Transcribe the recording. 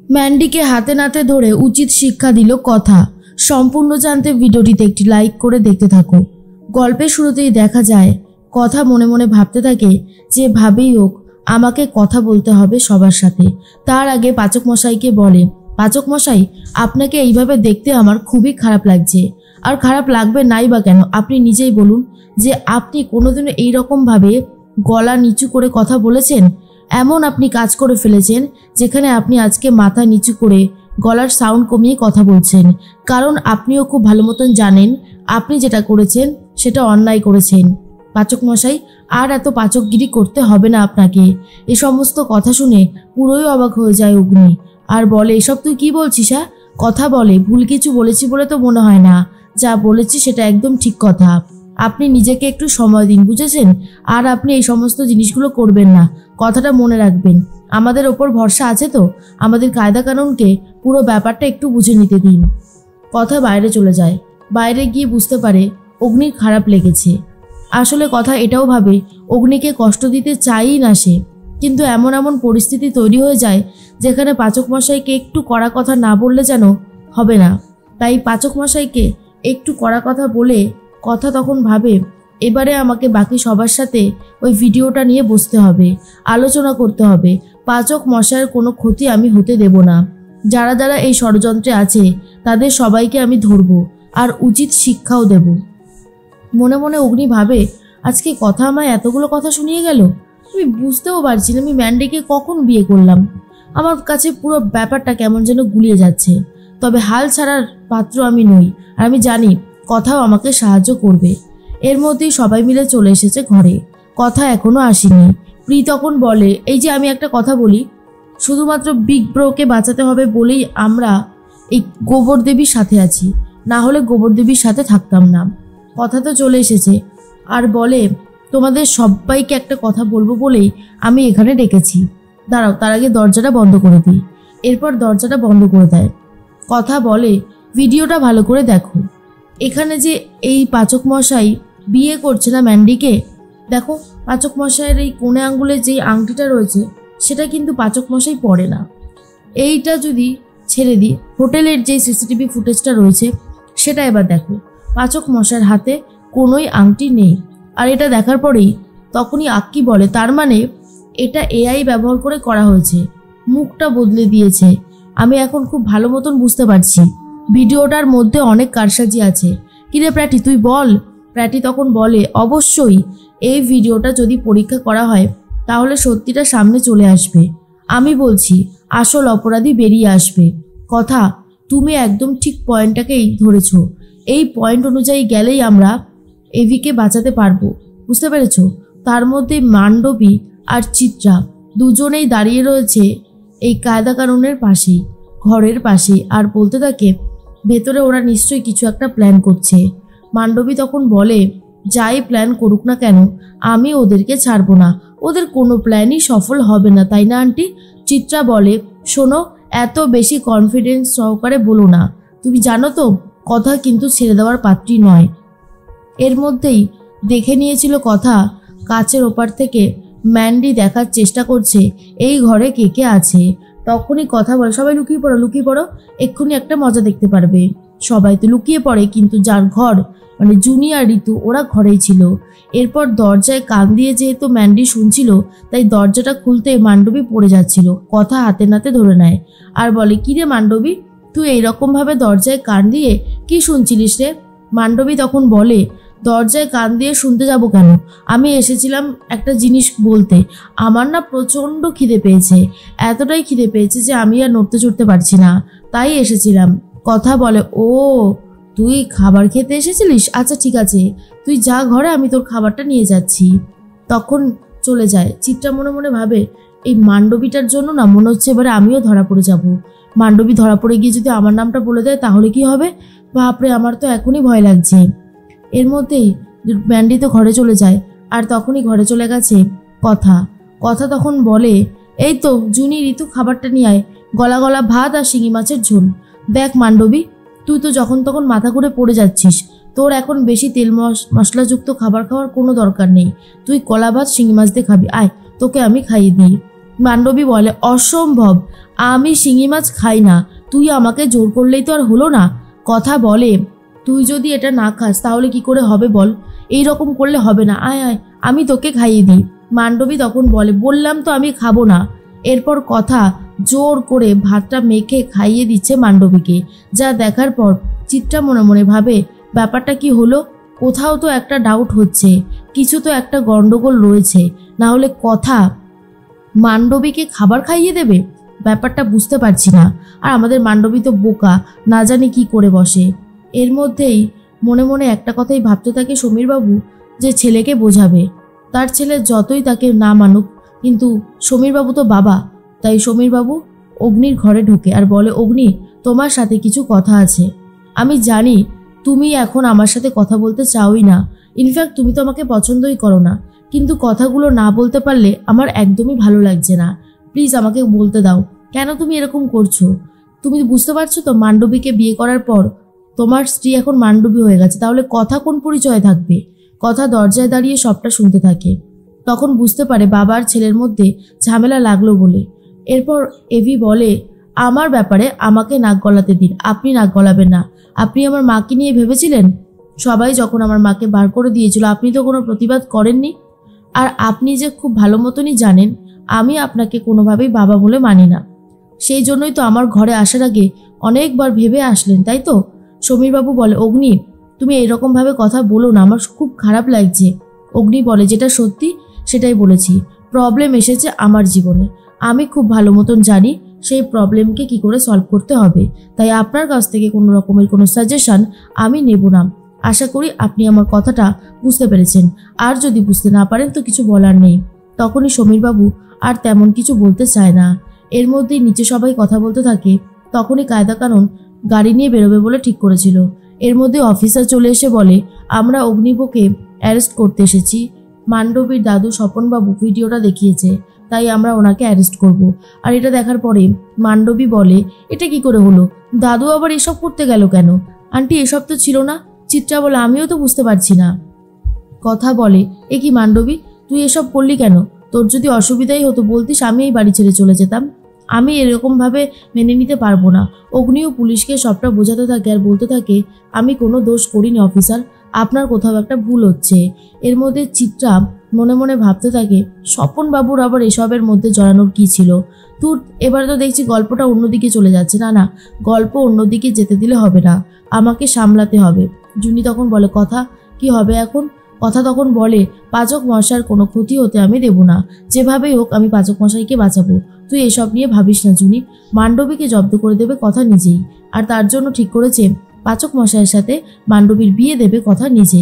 ম্যান্ডিকে হাতে নাতে ধরে উচিত শিক্ষা দিল কথা। সম্পূর্ণ জানতে ভিডিওটিতে একটি লাইক করে দেখতে থাকো। গল্পের শুরুতেই দেখা যায় কথা মনে মনে ভাবতে থাকে যে ভাবেই হোক আমাকে কথা বলতে হবে সবার সাথে। তার আগে পাচক মশাইকে বলে, পাচক মশাই আপনাকে এইভাবে দেখতে আমার খুবই খারাপ লাগছে। আর খারাপ লাগবে নাই বা কেন, আপনি নিজেই বলুন যে আপনি কোনোদিনও এইরকমভাবে গলা নিচু করে কথা বলেছেন? এমন আপনি কাজ করে ফেলেছেন যেখানে আপনি আজকে মাথা নিচু করে গলার সাউন্ড কমিয়ে কথা বলছেন, কারণ আপনিও খুব ভালো মতন জানেন আপনি যেটা করেছেন সেটা অন্যায় করেছেন। পাচক মশাই আর এত পাচকগিরি করতে হবে না আপনাকে। এ সমস্ত কথা শুনে পুরোই অবাক হয়ে যায় অগ্নি আর বলে, এসব তুই কি বলছিস? হ্যাঁ, কথা বলে ভুল কিছু বলেছি বলে তো মনে হয় না। যা বলেছি সেটা একদম ঠিক কথা। আপনি নিজেকে একটু সময় দিন, বুঝেছেন? আর আপনি এই সমস্ত জিনিসগুলো করবেন না, কথাটা মনে রাখবেন। আমাদের ওপর ভরসা আছে তো, আমাদের কায়দা কানুনকে পুরো ব্যাপারটা একটু বুঝে নিতে দিন। কথা বাইরে চলে যায়। বাইরে গিয়ে বুঝতে পারে অগ্নির খারাপ লেগেছে। আসলে কথা এটাও ভাবে অগ্নিকে কষ্ট দিতে চাইই না সে, কিন্তু এমন এমন পরিস্থিতি তৈরি হয়ে যায় যেখানে পাচক মশাইকে একটু কড়া কথা না বললে যেন হবে না। তাই পাচক মশাইকে একটু কড়া কথা বলে কথা তখন ভাবে এবারে আমাকে বাকি সবার সাথে ওই ভিডিওটা নিয়ে বসতে হবে, আলোচনা করতে হবে। পাচক মশাইয়ের কোনো ক্ষতি আমি হতে দেব না। যারা যারা এই ষড়যন্ত্রে আছে তাদের সবাইকে আমি ধরবো আর উচিত শিক্ষাও দেব। মনে মনে অগ্নি ভাবে, আজকে কথা আমায় এতগুলো কথা শুনিয়ে গেল। আমি বুঝতেও পারছি না আমি ম্যান্ডিকে কখন বিয়ে করলাম। আমার কাছে পুরো ব্যাপারটা কেমন যেন গুলিয়ে যাচ্ছে। তবে হাল ছাড়ার পাত্র আমি নই, আর আমি জানি কথাও আমাকে সাহায্য করবে। এর মধ্যেই সবাই মিলে চলে এসেছে ঘরে। কথা এখনো আসেনি। প্রি তখন বলে, এই যে আমি একটা কথা বলি, শুধুমাত্র বিগ ব্রোকে বাঁচাতে হবে বলেই আমরা এই গোবর দেবীর সাথে আছি, না হলে গোবর দেবীর সাথে থাকতাম না। কথা তো চলে এসেছে আর বলে, তোমাদের সবাইকে একটা কথা বলবো বলেই আমি এখানে ডেকেছি। দাঁড়াও, তার আগে দরজাটা বন্ধ করে দিই। এরপর দরজাটা বন্ধ করে দেয়। কথা বলে, ভিডিওটা ভালো করে দেখো। এখানে যে এই পাচক মশাই বিয়ে করছে না ম্যান্ডিকে, দেখো পাচক মশাইয়ের এই কোণে আঙ্গুলে যেই আংটিটা রয়েছে সেটা কিন্তু পাচক মশাই পরে না। এইটা যদি ছেড়ে দিই, হোটেলের যে সিসিটিভি ফুটেজটা রয়েছে সেটা এবার দেখো, পাচক মশাইয়ের হাতে কোনোই আংটি নেই। আর এটা দেখার পরেই তখনই আক্কি বলে, তার মানে এটা এআই ব্যবহার করে করা হয়েছে, মুখটা বদলে দিয়েছে। আমি এখন খুব ভালো মতন বুঝতে পারছি ভিডিওটার মধ্যে অনেক কারসাজি আছে। কিরে প্র্যাটি, তুই বল। প্র্যাটি তখন বলে, অবশ্যই এই ভিডিওটা যদি পরীক্ষা করা হয় তাহলে সত্যিটা সামনে চলে আসবে। আমি বলছি আসল অপরাধী বেরিয়ে আসবে। কথা, তুমি একদম ঠিক পয়েন্টটাকেই ধরেছ। এই পয়েন্ট অনুযায়ী গেলেই আমরা এভিকে বাঁচাতে পারবো, বুঝতে পেরেছ? তার মধ্যে মান্ডবী আর চিত্রা দুজনেই দাঁড়িয়ে রয়েছে এই কায়দা কানুনের পাশেই, ঘরের পাশেই, আর বলতে থাকে ভেতরে ওরা নিশ্চয়ই কিছু একটা প্ল্যান করছে। মান্ডবী তখন বলে, যাই প্ল্যান করুক না কেন আমি ওদেরকে ছাড়বো না, ওদের কোনো প্ল্যানই সফল হবে না, তাই না আন্টি? চিত্রা বলে, শোনো, এত বেশি কনফিডেন্স সহকারে বলো না, তুমি জানো তো কথা কিন্তু ছেড়ে দেওয়ার পাত্রী নয়। এর মধ্যেই দেখে নিয়েছিল কথা কাচের ওপার থেকে ম্যান্ডি দেখার চেষ্টা করছে এই ঘরে কে কে আছে। তখনই কথা বলে, সবাই লুকিয়ে পড়ো, লুকিয়ে পড়ো, এক্ষুনি একটা মজা দেখতে পারবে। সবাই তো লুকিয়ে পড়ে, কিন্তু যার ঘর মানে জুনি আর ঋতু ওরা ঘরেই ছিল। এরপর দরজায় কান দিয়ে যেহেতু ম্যান্ডি শুনছিল তাই দরজাটা খুলতে মান্ডবী পড়ে যাচ্ছিল। কথা হাতে নাতে ধরে নেয় আর বলে, কিরে মান্ডবী, তুই এইরকমভাবে দরজায় কান দিয়ে কি শুনছিলিস রে? মান্ডবী তখন বলে, দরজায় কান দিয়ে শুনতে যাব কেন, আমি এসেছিলাম একটা জিনিস বলতে। আমার না প্রচণ্ড খিদে পেয়েছে, এতটাই খিদে পেয়েছে যে আমি আর নড়তে চড়তে পারছি না, তাই এসেছিলাম। কথা বলে, ও তুই খাবার খেতে এসেছিলিস, আচ্ছা ঠিক আছে, তুই যা ঘরে, আমি তোর খাবারটা নিয়ে যাচ্ছি। তখন চলে যায়। চিত্রা মনে মনে ভাবে, এই মান্ডবীটার জন্য না মনে হচ্ছে এবারে আমিও ধরা পড়ে যাব। মান্ডবী ধরা পড়ে গিয়ে যদি আমার নামটা বলে দেয় তাহলে কি হবে? বাপরে, আমার তো এখনই ভয় লাগছে। এর মধ্যেই ম্যান্ডি তো ঘরে চলে যায় আর তখনই ঘরে চলে গেছে কথা। কথা তখন বলে, এই তো জুনি, ঋতু খাবারটা নিয়ে আয়, গলা গলা ভাত আর শিঙি মাছের ঝোল। দেখ মান্ডবী, তুই তো যখন তখন মাথা ঘুরে পড়ে যাচ্ছিস, তোর এখন বেশি তেল মশলাযুক্ত খাবার খাওয়ার কোনো দরকার নেই। তুই কলা ভাত শিঙি মাছ দিয়ে খাবি, আয় তোকে আমি খাইয়ে দিই। মান্ডবী বলে, অসম্ভব, আমি শিঙি মাছ খাই না, তুই আমাকে জোর করলেই তো আর হলো না। কথা বলে, তুই যদি এটা না খাস তাহলে কি করে হবে বল, এই রকম করলে হবে না, আয় আয় আমি তোকে খাইয়ে দিই। মান্ডবী তখন বলে, বললাম তো আমি খাবো না। এরপর কথা জোর করে ভাতটা মেখে খাইয়ে দিচ্ছে মান্ডবীকে। যা দেখার পর চিত্রা মনে মনে ভাবে, ব্যাপারটা কি হলো, কোথাও তো একটা ডাউট হচ্ছে, কিছু তো একটা গন্ডগোল রয়েছে, না হলে কথা মান্ডবীকে খাবার খাইয়ে দেবে, ব্যাপারটা বুঝতে পারছি না। আর আমাদের মান্ডবী তো বোকা, না জানি কি করে বসে। এর মধ্যেই মনে মনে একটা কথাই ভাবতে থাকে সমীরবাবু, যে ছেলেকে বোঝাবে, তার ছেলে যতই তাকে না মানুক, কিন্তু সমীরবাবু তো বাবা। তাই সমীরবাবু অগ্নির ঘরে ঢোকে আর বলে, অগ্নি, তোমার সাথে কিছু কথা আছে। আমি জানি তুমি এখন আমার সাথে কথা বলতে চাওই না, ইনফ্যাক্ট তুমি তো আমাকে পছন্দই করো না, কিন্তু কথাগুলো না বলতে পারলে আমার একদমই ভালো লাগছে না। প্লিজ আমাকে বলতে দাও, কেন তুমি এরকম করছো? তুমি বুঝতে পারছো তো, মান্ডবীকে বিয়ে করার পর তোমার স্ত্রী এখন মান্ডবী হয়ে গেছে, তাহলে কথা কোন পরিচয়ে থাকবে? কথা দরজায় দাঁড়িয়ে সবটা শুনতে থাকে। তখন বুঝতে পারে বাবার ছেলের মধ্যে ঝামেলা লাগলো বলে। এরপর এভি বলে, আমার ব্যাপারে আমাকে নাক গলাতে দিন, আপনি নাক গলাবেন না। আপনি আমার মাকে নিয়ে ভেবেছিলেন? সবাই যখন আমার মাকে বার করে দিয়েছিল আপনি তো কোনো প্রতিবাদ করেননি। আর আপনি যে খুব ভালো মতনই জানেন আমি আপনাকে কোনোভাবেই বাবা বলে মানি না, সেই জন্যই তো আমার ঘরে আসার আগে অনেকবার ভেবে আসলেন, তাই তো? সমীরবাবু বলে, অগ্নি, তুমি এইরকমভাবে কথা বলো না, আমার খুব খারাপ লাগছে। অগ্নি বলে, যেটা সত্যি সেটাই বলেছি, প্রবলেম এসেছে আমার জীবনে, আমি খুব ভালো মতন জানি সেই প্রবলেমকে কি করে সলভ করতে হবে, তাই আপনার কাছ থেকে কোনো রকমের কোনো সাজেশন আমি নেব না। আশা করি আপনি আমার কথাটা বুঝতে পেরেছেন, আর যদি বুঝতে না পারেন তো কিছু বলার নেই। তখনই সমীরবাবু আর তেমন কিছু বলতে চায় না। এর মধ্যেই নিচে সবাই কথা বলতে থাকে। তখনই কায়দা কানুন গাড়ি নিয়ে বেরোবে বলে ঠিক করেছিল। এর মধ্যে অফিসার চলে এসে বলে, আমরা অগ্নিবকে অ্যারেস্ট করতে এসেছি, মান্ডবীর দাদু স্বপনবাবু ভিডিওটা দেখিয়েছে, তাই আমরা ওনাকে অ্যারেস্ট করব। আর এটা দেখার পরে মান্ডবী বলে, এটা কি করে হলো, দাদু আবার এসব করতে গেল কেন? আন্টি এসব তো ছিল না। চিত্রা বলে, আমিও তো বুঝতে পারছি না। কথা বলে, এ কি মান্ডবী, তুই এসব করলি কেন? তোর যদি অসুবিধাই হতো বলতিস, আমি এই বাড়ি ছেড়ে চলে যেতাম। আমি এরকমভাবে মেনে নিতে পারবো না। অগ্নিও পুলিশকে সবটা বোঝাতে থাকে আর বলতে থাকে, আমি কোনো দোষ করিনি অফিসার, আপনার কোথাও একটা ভুল হচ্ছে। এর মধ্যে চিত্রা মনে মনে ভাবতে থাকে, স্বপনবাবুর আবার এসবের মধ্যে জড়ানোর কি ছিল? তুই এবার তো দেখছি গল্পটা অন্যদিকে চলে যাচ্ছে। না না, গল্প অন্যদিকে যেতে দিলে হবে না, আমাকে সামলাতে হবে। জুনি তখন বলে, কথা কি হবে এখন? কথা তখন বলে, পাচক মশাইয়ের কোনো ক্ষতি হতে আমি দেব না, যেভাবেই হোক আমি পাচক মশাইকে বাঁচাবো। তুই এসব নিয়ে ভাবিস না জুনি, মান্ডবীকে জব্দ করে দেবে কথা নিজেই, আর তার জন্য ঠিক করেছে পাচক মশাইয়ের সাথে মান্ডবীর বিয়ে দেবে কথা নিজে।